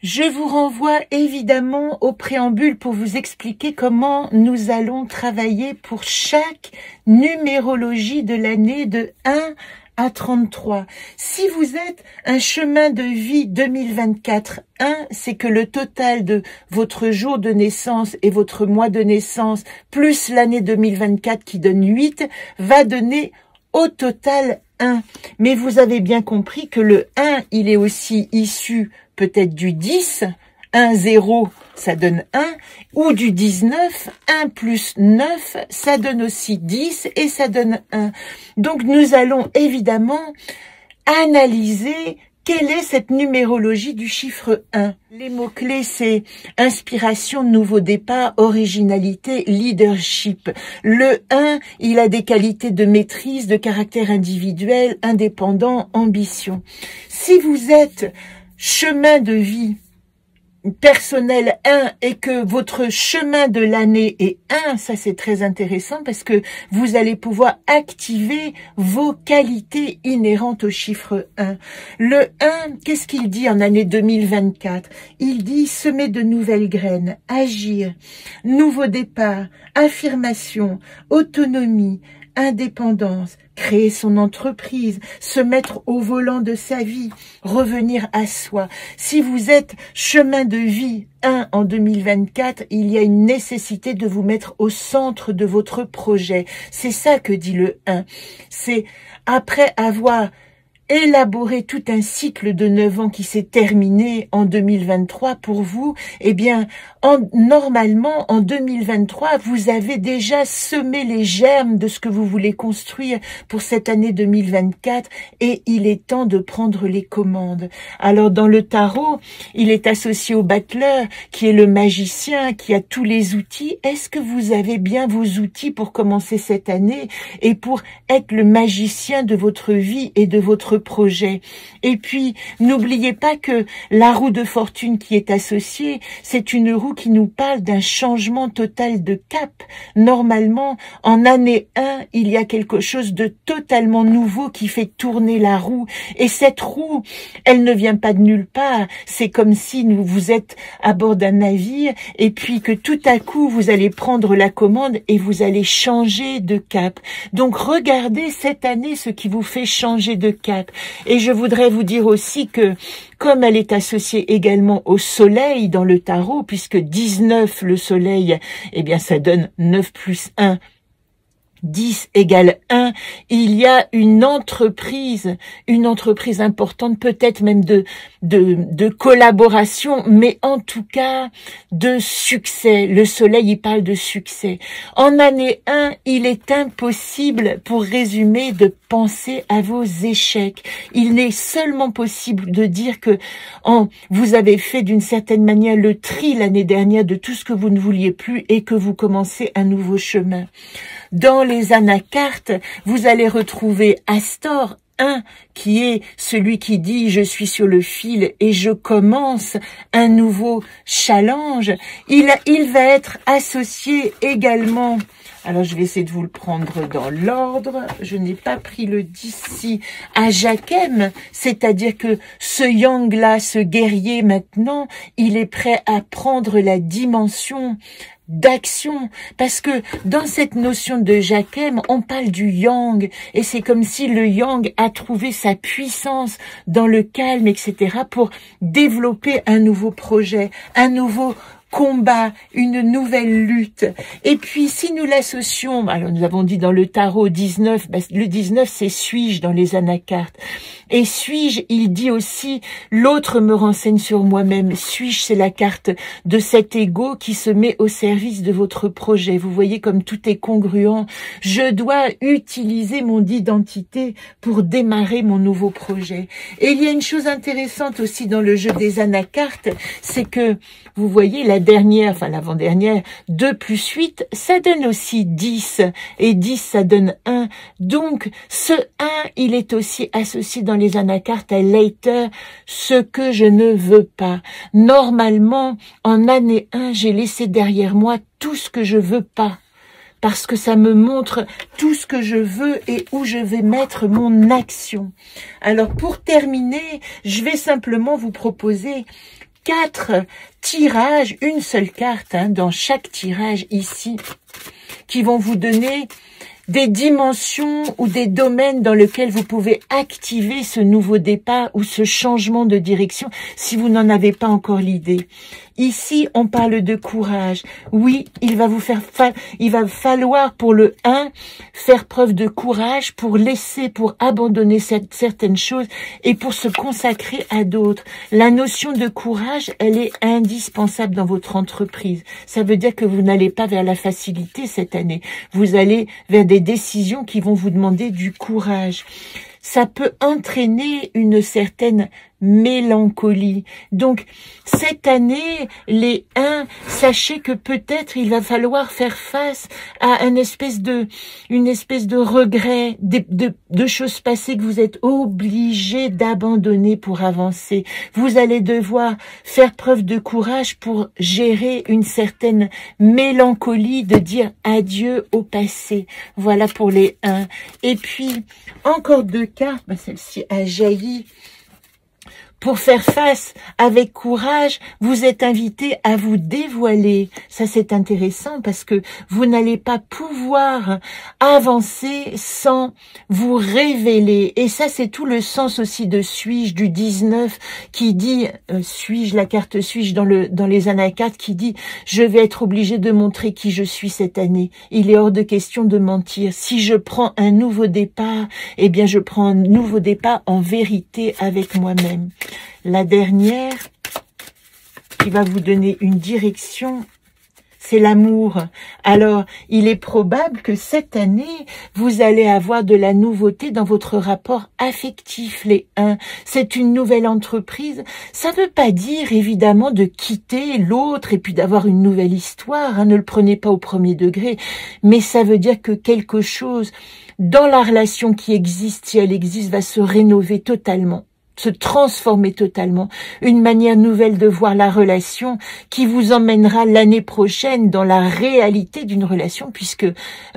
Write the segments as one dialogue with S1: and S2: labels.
S1: Je vous renvoie évidemment au préambule pour vous expliquer comment nous allons travailler pour chaque numérologie de l'année de 1 à 33. Si vous êtes un chemin de vie 2024, 1, c'est que le total de votre jour de naissance et votre mois de naissance, plus l'année 2024 qui donne 8, va donner au total 1. Mais vous avez bien compris que le 1, il est aussi issu peut-être du 10, 1, 0, ça donne 1, ou du 19, 1 plus 9, ça donne aussi 10 et ça donne 1. Donc nous allons évidemment analyser quelle est cette numérologie du chiffre 1. Les mots-clés, c'est inspiration, nouveau départ, originalité, leadership. Le 1, il a des qualités de maîtrise, de caractère individuel, indépendant, ambition. Si vous êtes chemin de vie personnel 1 et que votre chemin de l'année est 1, ça c'est très intéressant parce que vous allez pouvoir activer vos qualités inhérentes au chiffre 1. Le 1, qu'est-ce qu'il dit en année 2024? Il dit semer de nouvelles graines, agir, nouveau départ, affirmation, autonomie, indépendance, créer son entreprise, se mettre au volant de sa vie, revenir à soi. Si vous êtes chemin de vie 1 en 2024, il y a une nécessité de vous mettre au centre de votre projet. C'est ça que dit le 1. C'est après avoir élaborer tout un cycle de 9 ans qui s'est terminé en 2023 pour vous, eh bien, normalement, en 2023, vous avez déjà semé les germes de ce que vous voulez construire pour cette année 2024 et il est temps de prendre les commandes. Alors, dans le tarot, il est associé au battleur, qui est le magicien, qui a tous les outils. Est-ce que vous avez bien vos outils pour commencer cette année et pour être le magicien de votre vie et de votre projet? Et puis, n'oubliez pas que la roue de fortune qui est associée, c'est une roue qui nous parle d'un changement total de cap. Normalement, en année 1, il y a quelque chose de totalement nouveau qui fait tourner la roue. Et cette roue, elle ne vient pas de nulle part. C'est comme si vous êtes à bord d'un navire et puis que tout à coup, vous allez prendre la commande et vous allez changer de cap. Donc, regardez cette année ce qui vous fait changer de cap. Et je voudrais vous dire aussi que, comme elle est associée également au soleil dans le tarot, puisque 19, le soleil, eh bien ça donne 9 plus 1, 10 égale 1, il y a une entreprise importante, peut-être même de collaboration, mais en tout cas de succès. Le soleil, il parle de succès. En année 1, il est impossible, pour résumer, de penser à vos échecs. Il n'est seulement possible de dire que vous avez fait d'une certaine manière le tri l'année dernière de tout ce que vous ne vouliez plus et que vous commencez un nouveau chemin. Dans les anacartes, vous allez retrouver Astor 1, qui est celui qui dit « je suis sur le fil et je commence un nouveau challenge ». Il va être associé également, alors je vais essayer de vous le prendre dans l'ordre, je n'ai pas pris le 10 ici, à Jacquem, c'est-à-dire que ce yang-là, ce guerrier maintenant, il est prêt à prendre la dimension d'action, parce que dans cette notion de Jacquem, on parle du yang, et c'est comme si le yang a trouvé sa puissance dans le calme, etc., pour développer un nouveau projet, un nouveau combat, une nouvelle lutte. Et puis, si nous l'associons, alors nous avons dit dans le tarot 19, le 19 c'est suis-je dans les anacartes. Et suis-je, il dit aussi, l'autre me renseigne sur moi-même. Suis-je, c'est la carte de cet ego qui se met au service de votre projet. Vous voyez comme tout est congruent. Je dois utiliser mon identité pour démarrer mon nouveau projet. Et il y a une chose intéressante aussi dans le jeu des anacartes, c'est que, vous voyez, la dernière, enfin l'avant-dernière, 2 plus 8, ça donne aussi 10. Et 10, ça donne 1. Donc, ce 1, il est aussi associé dans les anacartes à later, ce que je ne veux pas. Normalement, en année 1, j'ai laissé derrière moi tout ce que je veux pas, parce que ça me montre tout ce que je veux et où je vais mettre mon action. Alors, pour terminer, je vais simplement vous proposer 4 tirages, une seule carte dans chaque tirage ici, qui vont vous donner des dimensions ou des domaines dans lesquels vous pouvez activer ce nouveau départ ou ce changement de direction si vous n'en avez pas encore l'idée. Ici, on parle de courage. Oui, il va falloir pour le 1 faire preuve de courage pour laisser, pour abandonner certaines choses et pour se consacrer à d'autres. La notion de courage, elle est indispensable dans votre entreprise. Ça veut dire que vous n'allez pas vers la facilité cette année. Vous allez vers des décisions qui vont vous demander du courage. Ça peut entraîner une certaine mélancolie. Donc, cette année, les 1, sachez que peut-être il va falloir faire face à une espèce de regret, de choses passées que vous êtes obligés d'abandonner pour avancer. Vous allez devoir faire preuve de courage pour gérer une certaine mélancolie, de dire adieu au passé. Voilà pour les 1. Et puis, encore 2 cartes, celle-ci a jailli. Pour faire face avec courage, vous êtes invité à vous dévoiler. Ça, c'est intéressant parce que vous n'allez pas pouvoir avancer sans vous révéler. Et ça, c'est tout le sens aussi de suis-je du 19 qui dit, suis-je, la carte suis-je dans les anacartes qui dit, je vais être obligé de montrer qui je suis cette année. Il est hors de question de mentir. Si je prends un nouveau départ, eh bien, je prends un nouveau départ en vérité avec moi-même. La dernière, qui va vous donner une direction, c'est l'amour. Alors, il est probable que cette année, vous allez avoir de la nouveauté dans votre rapport affectif, les 1. C'est une nouvelle entreprise. Ça ne veut pas dire, évidemment, de quitter l'autre et puis d'avoir une nouvelle histoire. Ne le prenez pas au premier degré. Mais ça veut dire que quelque chose dans la relation qui existe, si elle existe, va se rénover totalement, se transformer totalement, une manière nouvelle de voir la relation qui vous emmènera l'année prochaine dans la réalité d'une relation, puisque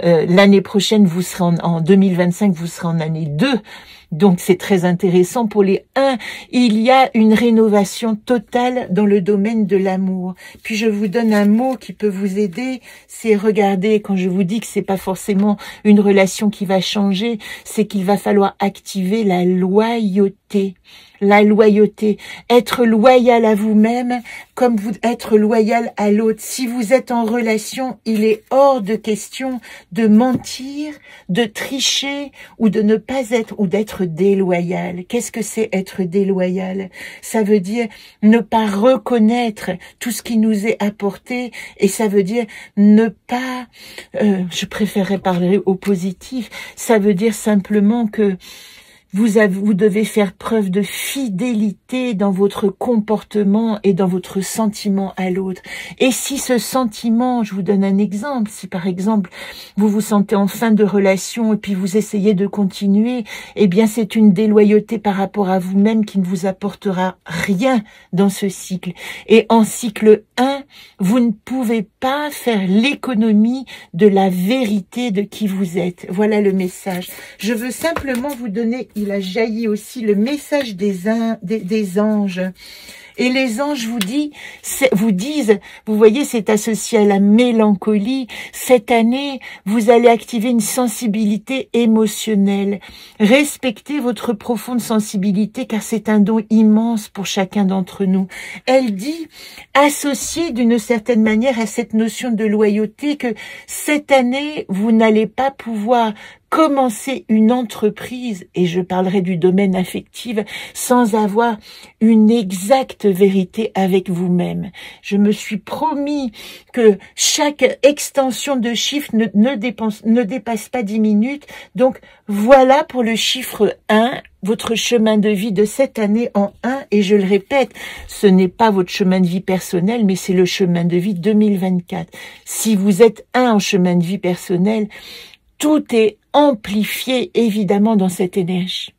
S1: l'année prochaine, vous serez en 2025, vous serez en année 2. Donc, c'est très intéressant pour les 1. Il y a une rénovation totale dans le domaine de l'amour. Puis, je vous donne un mot qui peut vous aider. C'est regardez, quand je vous dis que c'est pas forcément une relation qui va changer, c'est qu'il va falloir activer la loyauté. La loyauté, être loyal à vous-même comme vous être loyal à l'autre. Si vous êtes en relation, il est hors de question de mentir, de tricher ou de ne pas être ou d'être déloyal. Qu'est-ce que c'est être déloyal? Ça veut dire ne pas reconnaître tout ce qui nous est apporté et ça veut dire ne pas, je préférerais parler au positif, ça veut dire simplement que vous devez faire preuve de fidélité dans votre comportement et dans votre sentiment à l'autre. Et si ce sentiment, je vous donne un exemple, si par exemple vous vous sentez en fin de relation et puis vous essayez de continuer, eh bien c'est une déloyauté par rapport à vous-même qui ne vous apportera rien dans ce cycle. Et en cycle 1, vous ne pouvez pas faire l'économie de la vérité de qui vous êtes. Voilà le message. Je veux simplement vous donner, il a jailli aussi le message des anges. Et les anges vous disent, vous voyez, c'est associé à la mélancolie. Cette année, vous allez activer une sensibilité émotionnelle. Respectez votre profonde sensibilité car c'est un don immense pour chacun d'entre nous. Elle dit, associée d'une certaine manière à cette notion de loyauté, que cette année, vous n'allez pas pouvoir commencer une entreprise, et je parlerai du domaine affectif, sans avoir une exacte vérité avec vous-même. Je me suis promis que chaque extension de chiffre ne dépasse pas 10 minutes. Donc, voilà pour le chiffre 1, votre chemin de vie de cette année en 1. Et je le répète, ce n'est pas votre chemin de vie personnel, mais c'est le chemin de vie 2024. Si vous êtes 1 en chemin de vie personnel, tout est amplifié évidemment dans cette énergie.